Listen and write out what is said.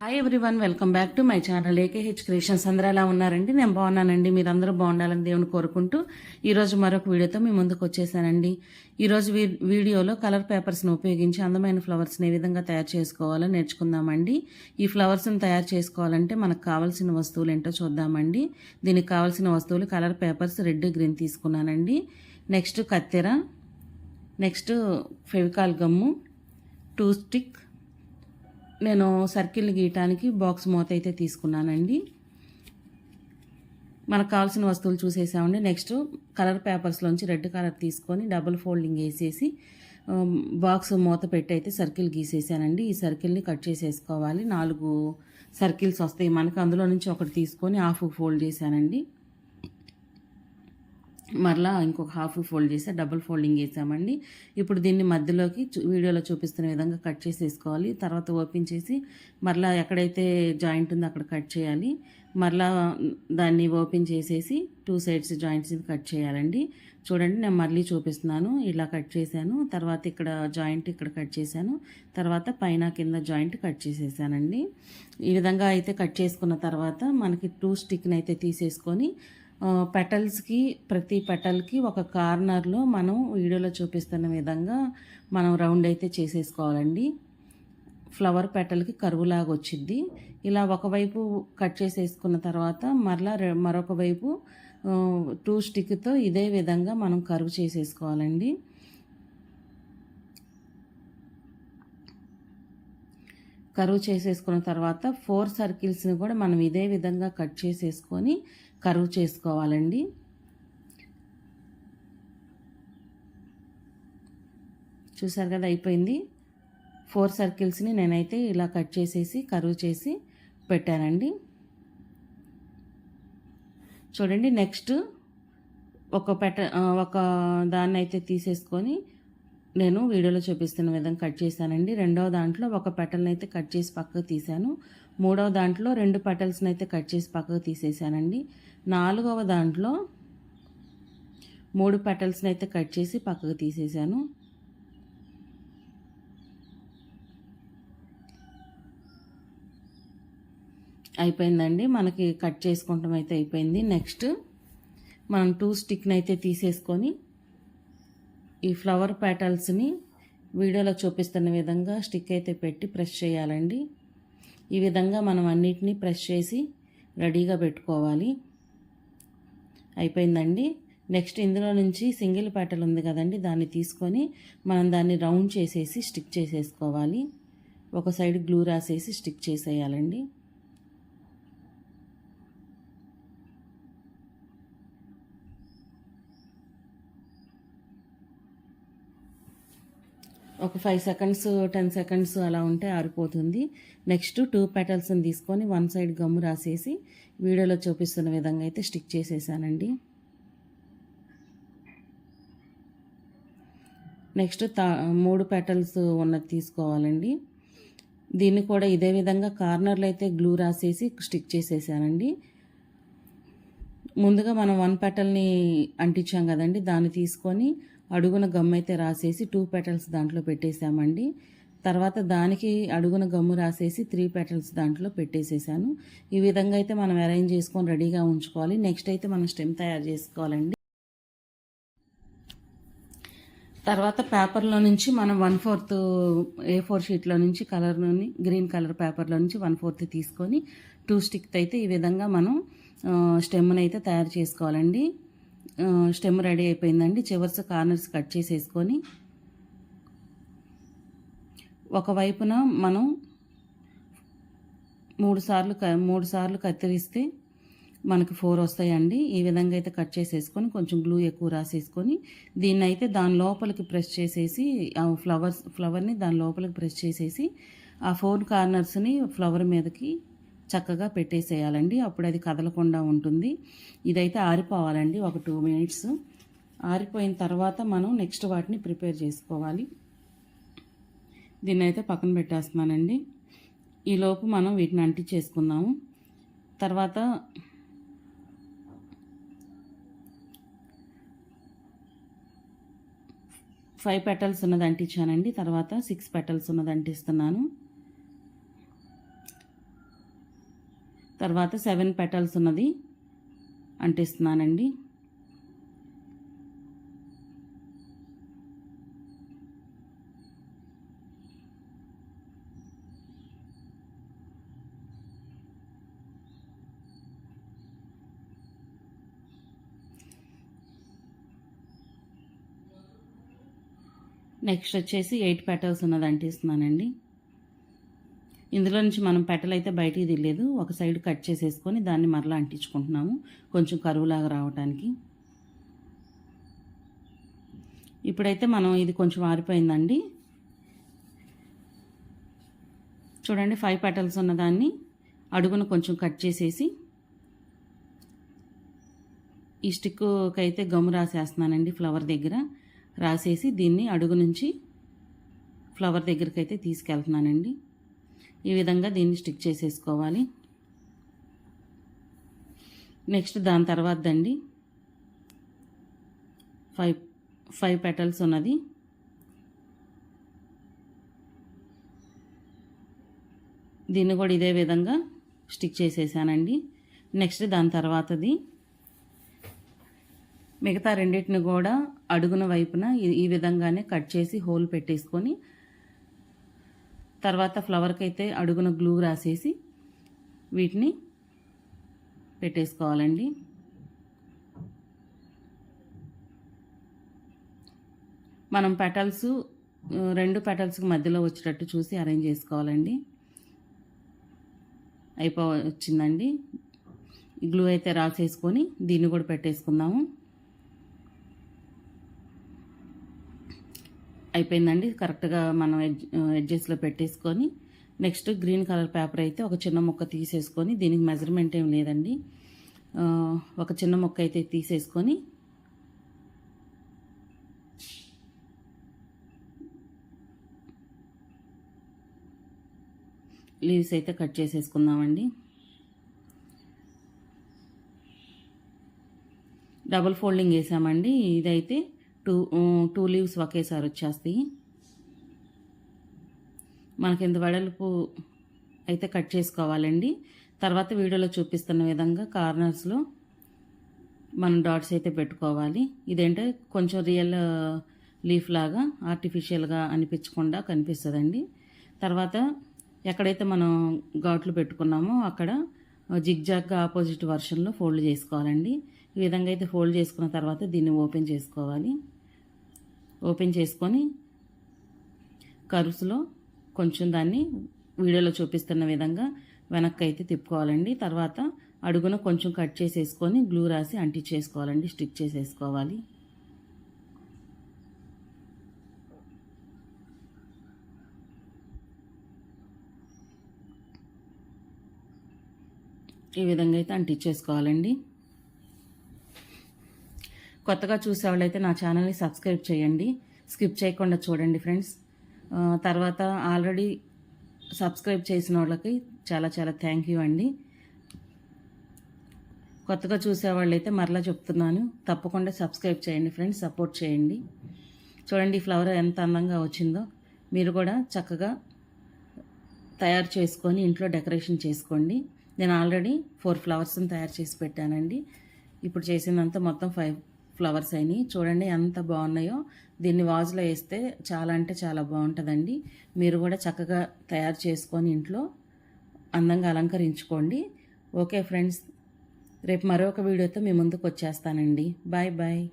Hi everyone, welcome back to my channel AKH Creations. అందరూ ఎలా ఉన్నారండి? నేను బాగున్నానండి. మీరందరూ బాగుండాలని దేవుని కోరుకుంటూ ఈరోజు మరొక వీడియోతో మీ ముందుకు వచ్చేసానండి. ఈరోజు వీడియోలో కలర్ పేపర్స్ని ఉపయోగించి అందమైన ఫ్లవర్స్ని ఏ విధంగా తయారు చేసుకోవాలో నేర్చుకుందామండి. ఈ ఫ్లవర్స్ని తయారు చేసుకోవాలంటే మనకు కావాల్సిన వస్తువులు ఏంటో చూద్దామండి. దీనికి కావాల్సిన వస్తువులు కలర్ పేపర్స్ రెడ్, గ్రీన్ తీసుకున్నానండి. నెక్స్ట్ కత్తెర, నెక్స్ట్ ఫెవికాల్ గమ్ము, టూ స్టిక్, నేను సర్కిల్ గీయటానికి బాక్స్ మూత అయితే తీసుకున్నానండి. మనకు కావాల్సిన వస్తువులు చూసేసామండి. నెక్స్ట్ కలర్ పేపర్స్లోంచి రెడ్ కలర్ తీసుకొని డబుల్ ఫోల్డింగ్ వేసేసి బాక్స్ మూత పెట్టి అయితే సర్కిల్ గీసేసానండి. ఈ సర్కిల్ని కట్ చేసేసుకోవాలి. 4 సర్కిల్స్ వస్తాయి మనకు. అందులో నుంచి ఒకటి తీసుకొని హాఫ్ ఫోల్డ్ చేశానండి. మరలా ఇంకొక హాఫ్ ఫోల్డ్ చేసి డబుల్ ఫోల్డింగ్ వేసామండి. ఇప్పుడు దీన్ని మధ్యలోకి వీడియోలో చూపిస్తున్న విధంగా కట్ చేసేసుకోవాలి. తర్వాత ఓపెన్ చేసి మరలా ఎక్కడైతే జాయింట్ ఉందో అక్కడ కట్ చేయాలి. మరలా దాన్ని ఓపెన్ చేసేసి 2 సైడ్స్ జాయింట్స్ కట్ చేయాలండి. చూడండి, నేను మళ్ళీ చూపిస్తున్నాను. ఇలా కట్ చేశాను. తర్వాత ఇక్కడ జాయింట్ ఇక్కడ కట్ చేశాను. తర్వాత పైన కింద జాయింట్ కట్ చేసేసానండి. ఈ విధంగా అయితే కట్ చేసుకున్న తర్వాత మనకి 2 స్టిక్ని అయితే తీసేసుకొని పెటల్స్కి, ప్రతి పెటల్కి ఒక కార్నర్లో మనం వీడియోలో చూపిస్తున్న విధంగా మనం రౌండ్ అయితే చేసేసుకోవాలండి. ఫ్లవర్ పెటల్కి కరువులాగా వచ్చింది. ఇలా ఒకవైపు కట్ చేసేసుకున్న తర్వాత మరొక వైపు 2 స్టిక్తో ఇదే విధంగా మనం కరువు చేసేసుకోవాలండి. కరువు చేసేసుకున్న తర్వాత 4 సర్కిల్స్ని కూడా మనం ఇదే విధంగా కట్ చేసేసుకొని కరువు చేసుకోవాలండి. చూసారు కదా, అయిపోయింది. 4 సర్కిల్స్ని నేనైతే ఇలా కట్ చేసేసి కరువు చేసి పెట్టానండి. చూడండి, నెక్స్ట్ ఒక దాన్ని అయితే తీసేసుకొని నేను వీడియోలో చూపిస్తున్న విధంగా కట్ చేశానండి. రెండవ దాంట్లో ఒక పెటల్ని అయితే కట్ చేసి పక్కకు తీశాను. మూడవ దాంట్లో 2 పెటల్స్ని అయితే కట్ చేసి పక్కకు తీసేసానండి. 4వ దాంట్లో 3 పెటల్స్ని అయితే కట్ చేసి పక్కకు తీసేసాను. అయిపోయిందండి, మనకి కట్ చేసుకుంటాం అయితే అయిపోయింది. నెక్స్ట్ మనం 2 స్టిక్ని అయితే తీసేసుకొని ఈ ఫ్లవర్ పెటల్స్ని వీడియోలో చూపిస్తున్న విధంగా స్టిక్ అయితే పెట్టి ప్రెస్ చేయాలండి. ఈ విధంగా మనం అన్నిటినీ ప్రెస్ చేసి రెడీగా పెట్టుకోవాలి. అయిపోయిందండి. నెక్స్ట్ ఇందులో నుంచి సింగిల్ పెటల్ ఉంది కదండి, దాన్ని తీసుకొని మనం దాన్ని రౌండ్ చేసేసి స్టిక్ చేసేసుకోవాలి. ఒక సైడ్ గ్లూ రాసేసి స్టిక్ చేసేయాలండి. ఒక 5 సెకండ్స్ 10 సెకండ్స్ అలా ఉంటే ఆరిపోతుంది. నెక్స్ట్ 2 పెటల్స్ని తీసుకొని 1 సైడ్ గమ్ము రాసేసి వీడియోలో చూపిస్తున్న విధంగా అయితే స్టిక్ చేసేసానండి. నెక్స్ట్ 3 పెటల్స్ ఉన్నది తీసుకోవాలండి. దీన్ని కూడా ఇదే విధంగా కార్నర్లో అయితే గ్లూ రాసేసి స్టిక్ చేసేసానండి. ముందుగా మనం 1 పెటల్ని అంటించాం కదండి, దాన్ని తీసుకొని అడుగున గమ్ము అయితే రాసేసి 2 పెటల్స్ దాంట్లో పెట్టేసామండి. తర్వాత దానికి అడుగున గమ్ము రాసేసి 3 పెటల్స్ దాంట్లో పెట్టేసేసాను. ఈ విధంగా అయితే మనం అరేంజ్ చేసుకొని రెడీగా ఉంచుకోవాలి. నెక్స్ట్ అయితే మనం స్టెమ్ తయారు చేసుకోవాలండి. తర్వాత పేపర్లో నుంచి మనం 1/4 A4 షీట్లో నుంచి కలర్లోని గ్రీన్ కలర్ పేపర్లో నుంచి 1/4 తీసుకొని 2 స్టిక్ అయితే ఈ విధంగా మనం స్టెమ్ని అయితే తయారు చేసుకోవాలండి. స్టెమ్ రెడీ అయిపోయిందండి. చివర్స్ కార్నర్స్ కట్ చేసేసుకొని ఒకవైపున మనం 3 సార్లు కత్తిరిస్తే మనకి 4 వస్తాయండి. ఈ విధంగా అయితే కట్ చేసేసుకొని కొంచెం గ్లూ ఎక్కువ రాసేసుకొని దీన్ని అయితే దాని లోపలికి ప్రెస్ చేసేసి ఫ్లవర్ని దాని లోపలికి ప్రెస్ చేసేసి ఆ 4 కార్నర్స్ని ఫ్లవర్ మీదకి చక్కగా పెట్టేసేయాలండి. అప్పుడు అది కదలకుండా ఉంటుంది. ఇదైతే ఆరిపోవాలండి ఒక 2 మినిట్స్. ఆరిపోయిన తర్వాత మనం నెక్స్ట్ వాటిని ప్రిపేర్ చేసుకోవాలి. దీన్ని అయితే పక్కన పెట్టేస్తున్నానండి. ఈలోపు మనం వీటిని అంటించేసుకుందాము. తర్వాత 5 పెటల్స్ ఉన్నది అంటించానండి. తర్వాత 6 పెటల్స్ ఉన్నది అంటిస్తున్నాను. తర్వాత 7 పెటల్స్ ఉన్నది అంటిస్తున్నానండి. నెక్స్ట్ వచ్చేసి 8 పెటల్స్ ఉన్నది అంటిస్తున్నానండి. ఇందులో నుంచి మనం పెటల్ అయితే బయటికి తీయలేదు, ఒక సైడ్ కట్ చేసేసుకొని దాన్ని మరలా అంటించుకుంటున్నాము కొంచెం కరువులాగా రావడానికి. ఇప్పుడైతే మనం ఇది కొంచెం ఆరిపోయిందండి. చూడండి 5 పెటల్స్ ఉన్నదాన్ని అడుగున కొంచెం కట్ చేసేసి ఈ స్టిక్కి అయితే గమ్ రాసేస్తున్నానండి. ఫ్లవర్ దగ్గర రాసేసి దీన్ని అడుగు నుంచి ఫ్లవర్ దగ్గరికి అయితే తీసుకెళ్తున్నానండి. ఈ విధంగా దీన్ని స్టిక్ చేసేసుకోవాలి. నెక్స్ట్ దాని తర్వాత అండి 5 పెటల్స్ ఉన్నది దీన్ని కూడా ఇదే విధంగా స్టిక్ చేసేసానండి. నెక్స్ట్ దాని తర్వాతది మిగతా రెండింటిని కూడా అడుగున వైపున ఈ విధంగానే కట్ చేసి హోల్ పెట్టేసుకొని తర్వాత ఫ్లవర్కి అయితే అడుగున గ్లూ రాసేసి వీటిని పెట్టేసుకోవాలండి. మనం పెటల్స్ 2 పెటల్స్కి మధ్యలో వచ్చేటట్టు చూసి అరేంజ్ చేసుకోవాలండి. వచ్చిందండి. గ్లూ అయితే రాసేసుకొని దీన్ని కూడా పెట్టేసుకుందాము. అయిపోయిందండి. కరెక్ట్గా మనం ఎడ్జెస్లో పెట్టేసుకొని నెక్స్ట్ గ్రీన్ కలర్ పేపర్ అయితే ఒక చిన్న ముక్క తీసేసుకొని, దీనికి మెజర్మెంట్ ఏం లేదండి, ఒక చిన్న ముక్క అయితే తీసేసుకొని లీవ్స్ అయితే కట్ చేసేసుకుందామండి. డబుల్ ఫోల్డింగ్ వేసామండి. ఇదైతే టూ లీవ్స్ ఒకేసారి వచ్చేస్తాయి. మనకి ఇంత వెడల్పు అయితే కట్ చేసుకోవాలండి. తర్వాత వీడియోలో చూపిస్తున్న విధంగా కార్నర్స్లో మనం డాట్స్ అయితే పెట్టుకోవాలి. ఇదేంటే కొంచెం రియల్ లీఫ్ లాగా ఆర్టిఫిషియల్గా అనిపించకుండా కనిపిస్తుందండి. తర్వాత ఎక్కడైతే మనం ఘాట్లు పెట్టుకున్నామో అక్కడ జిగ్జాగ్గా ఆపోజిట్ వర్షన్లో ఫోల్డ్ చేసుకోవాలండి. ఈ విధంగా అయితే ఫోల్డ్ చేసుకున్న తర్వాత దీన్ని ఓపెన్ చేసుకోవాలి. ఓపెన్ చేసుకొని కర్వ్స్లో కొంచెం దాన్ని వీడియోలో చూపిస్తున్న విధంగా వెనక్కి అయితే తిప్పుకోవాలండి. తర్వాత అడుగున కొంచెం కట్ చేసేసుకొని గ్లూ రాసి అంటించేసుకోవాలండి, స్టిక్ చేసేసుకోవాలి. ఈ విధంగా అయితే అంటించేసుకోవాలండి. కొత్తగా చూసేవాళ్ళైతే నా ఛానల్ని సబ్స్క్రైబ్ చేయండి, స్కిప్ చేయకుండా చూడండి ఫ్రెండ్స్. తర్వాత ఆల్రెడీ సబ్స్క్రైబ్ చేసిన వాళ్ళకి చాలా చాలా థ్యాంక్ యూ అండి. కొత్తగా చూసేవాళ్ళైతే మరలా చెప్తున్నాను, తప్పకుండా సబ్స్క్రైబ్ చేయండి ఫ్రెండ్స్, సపోర్ట్ చేయండి. చూడండి ఈ ఫ్లవర్ ఎంత అందంగా వచ్చిందో. మీరు కూడా చక్కగా తయారు చేసుకొని ఇంట్లో డెకరేషన్ చేసుకోండి. నేను ఆల్రెడీ 4 ఫ్లవర్స్ని తయారు చేసి పెట్టానండి. ఇప్పుడు చేసినంత మొత్తం 5 ఫ్లవర్స్ అయినాయి. చూడండి ఎంత బాగున్నాయో. దీన్ని వాజ్లో వేస్తే చాలా అంటే చాలా బాగుంటుందండి. మీరు కూడా చక్కగా తయారు చేసుకొని ఇంట్లో అందంగా అలంకరించుకోండి. ఓకే ఫ్రెండ్స్, రేపు మరొక వీడియోతో మీ ముందుకు వచ్చేస్తానండి. Bye bye.